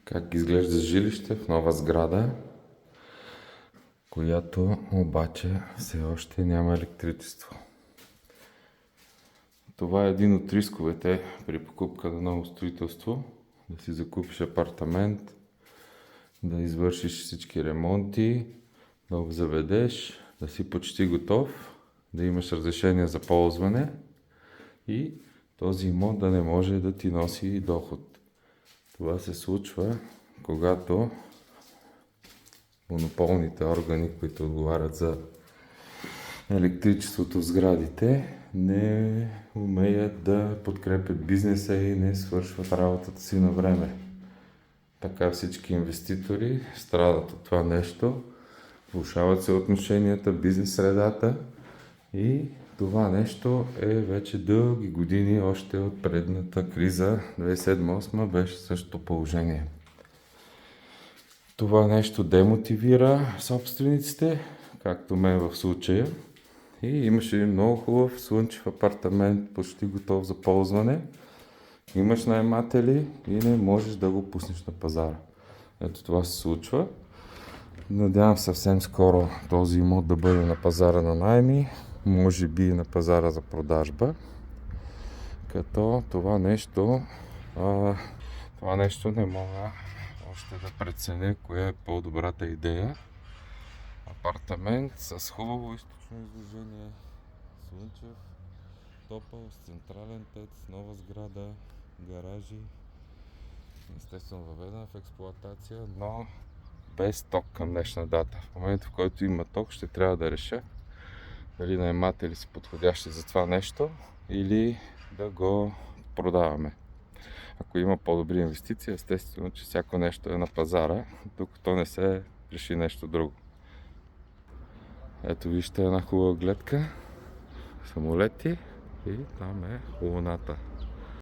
Как изглежда жилище в нова сграда, която обаче все още няма електричество. Това е един от рисковете при покупка на ново строителство. Да си закупиш апартамент, да извършиш всички ремонти, да го заведеш, да си почти готов, да имаш разрешение за ползване и този имот да не може да ти носи доход. Това се случва, когато монополните органи, които отговарят за електричеството в сградите, не умеят да подкрепят бизнеса и не свършват работата си на време. Така всички инвеститори страдат от това нещо, влошават се отношенията, бизнес средата и това нещо е вече дълги години, още от предната криза 2007-2008 беше същото положение. Това нещо демотивира собствениците, както мен в случая. И имаше много хубав слънчев апартамент, почти готов за ползване. Имаш наематели и не можеш да го пуснеш на пазара. Ето това се случва. Надявам съвсем скоро този имот да бъде на пазара на наеми, може би и на пазара за продажба. Като това нещо не мога още да преценя коя е по-добрата идея. Апартамент с хубаво източно изложение, слънчев, топъл, с централен тец, нова сграда, гаражи, естествено въведена в експлоатация, но без ток към днешна дата. В момента, в който има ток, ще трябва да реша дали наематели са подходящи за това нещо или да го продаваме. Ако има по-добри инвестиции, естествено, че всяко нещо е на пазара, докато не се реши нещо друго. Ето вижте една хубава гледка, самолети и там е луната.